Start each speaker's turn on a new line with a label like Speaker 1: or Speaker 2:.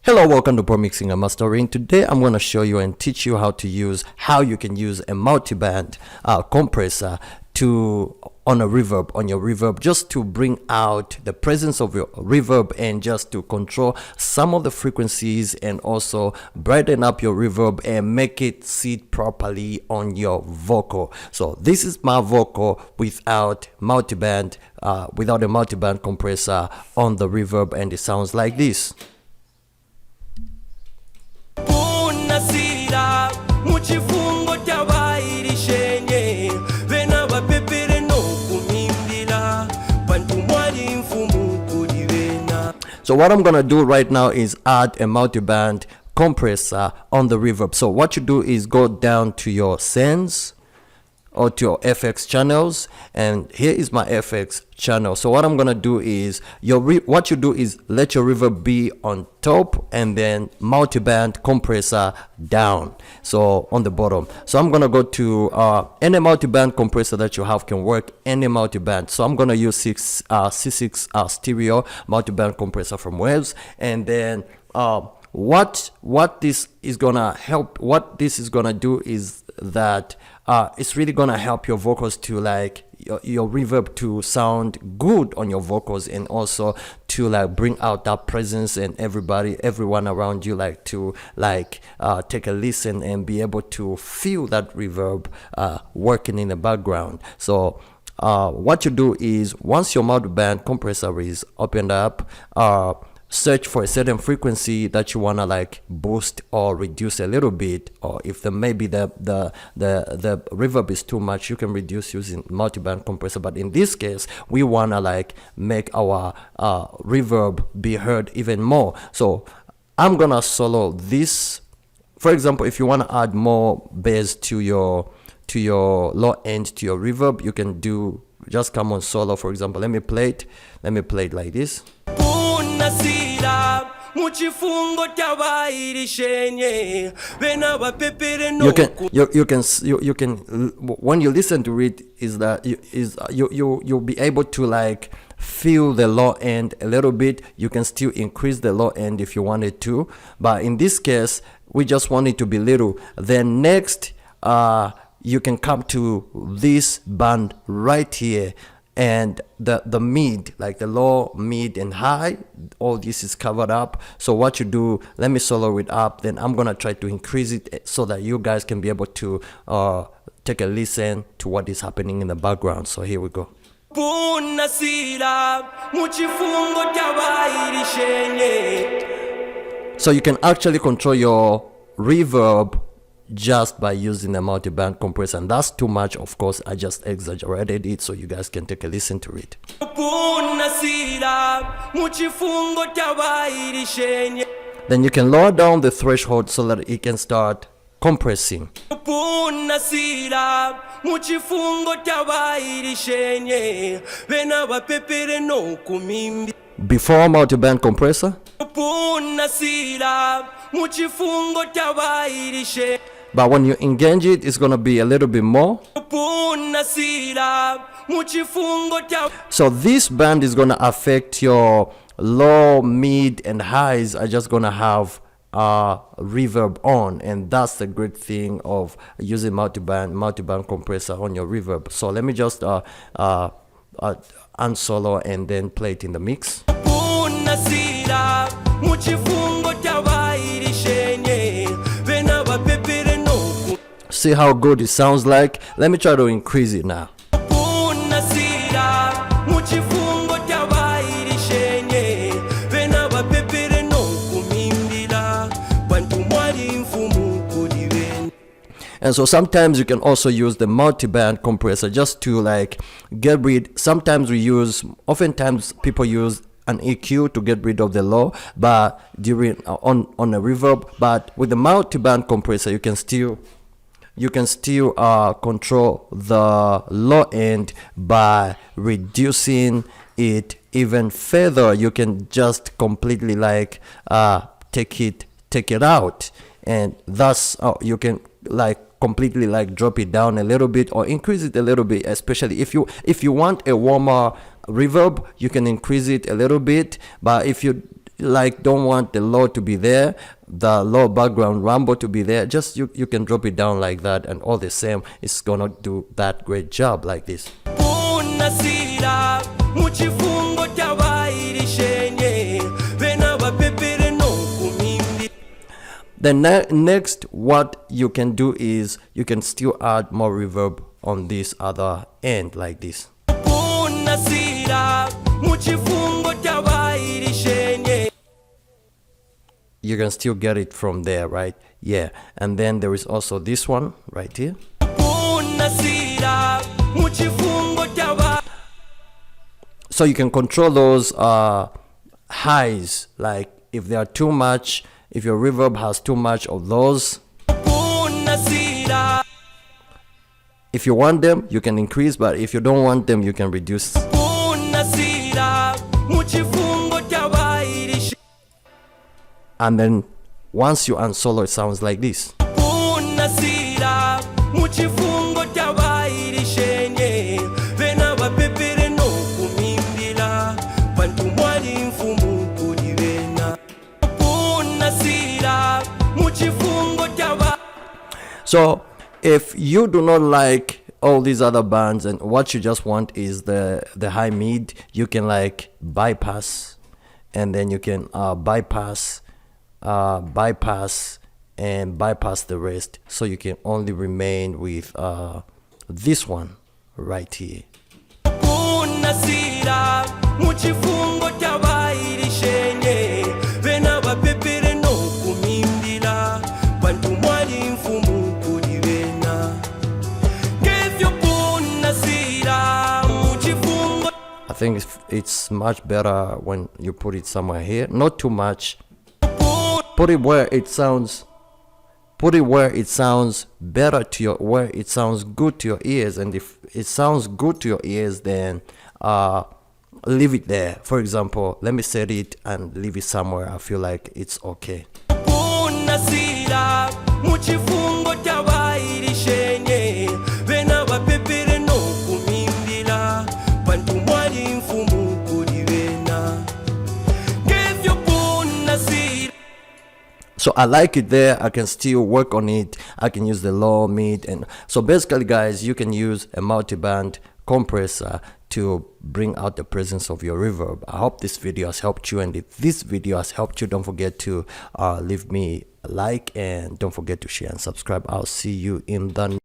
Speaker 1: Hello, welcome to Pro Mixing and Mastering. Today I'm going to show you and teach you how you can use a multiband compressor on your reverb, just to bring out the presence of your reverb and just to control some of the frequencies and also brighten up your reverb and make it sit properly on your vocal. So this is my vocal without a multiband compressor on the reverb, and it sounds like this. So what I'm gonna do right now is add a multiband compressor on the reverb. So what you do is go down to your sends or to your FX channels, and here is my FX channel. So what I'm gonna do is what you do is let your reverb be on top and then multiband compressor down, so on the bottom. So I'm gonna go to any multiband compressor that you have, can work any multiband. So I'm gonna use C6 stereo multiband compressor from Waves, and then what this is gonna do is that it's really gonna help your vocals to your reverb to sound good on your vocals, and also to bring out that presence, and everyone around you to take a listen and be able to feel that reverb working in the background. So what you do is, once your multiband compressor is opened up, search for a certain frequency that you want to boost or reduce a little bit, or if maybe the reverb is too much, you can reduce using multiband compressor. But in this case, we want to make our reverb be heard even more. So I'm gonna solo this. For example, if you want to add more bass to your low end, to your reverb, you can just come on solo. For example, let me play it like this. You can when you listen to it, you'll be able to feel the low end a little bit. You can still increase the low end if you wanted to, but in this case we just want it to be little. Then next you can come to this band right here, and the mid, the low, mid, and high, all this is covered up. So what you do, let me solo it up, then I'm gonna try to increase it so that you guys can be able to take a listen to what is happening in the background. So here we go. So you can actually control your reverb just by using a multiband compressor, and that's too much, of course. I just exaggerated it so you guys can take a listen to it. Then you can lower down the threshold so that it can start compressing. Before multiband compressor, but when you engage it, it's gonna be a little bit more. So this band is gonna affect your low, mid, and highs. Are just gonna have reverb on, and that's the great thing of using multiband compressor on your reverb. So let me just unsolo and then play it in the mix. See how good it sounds like? Let me try to increase it now. And so sometimes you can also use the multiband compressor just to get rid. Oftentimes people use an EQ to get rid of the low, but on a reverb. But with the multiband compressor, you can still control the low end by reducing it even further. You can just completely take it out, and thus you can completely drop it down a little bit or increase it a little bit. Especially if you want a warmer reverb, you can increase it a little bit. But if you like don't want the low to be there, the low background rumble to be there, just you can drop it down like that, and all the same it's gonna do that great job like this. Then next what you can do is you can still add more reverb on this other end like this. You can still get it from there, right? Yeah. And then there is also this one right here. So you can control those highs, like if they are too much, if your reverb has too much of those. If you want them, you can increase, but if you don't want them, you can reduce. And then once you unsolo, it sounds like this. So if you do not like all these other bands and what you just want is the high mid, you can like bypass, and then you can bypass and bypass the rest, so you can only remain with this one right here. I think it's much better when you put it somewhere here, not too much. Put it where it sounds better to your, where it sounds good to your ears, and if it sounds good to your ears, then leave it there. For example, let me set it and leave it somewhere I feel like it's okay. So I like it there. I can still work on it. I can use the low, mid, and so basically guys, you can use a multi-band compressor to bring out the presence of your reverb. I hope this video has helped you, and if this video has helped you, don't forget to leave me a like, and don't forget to share and subscribe. I'll see you in the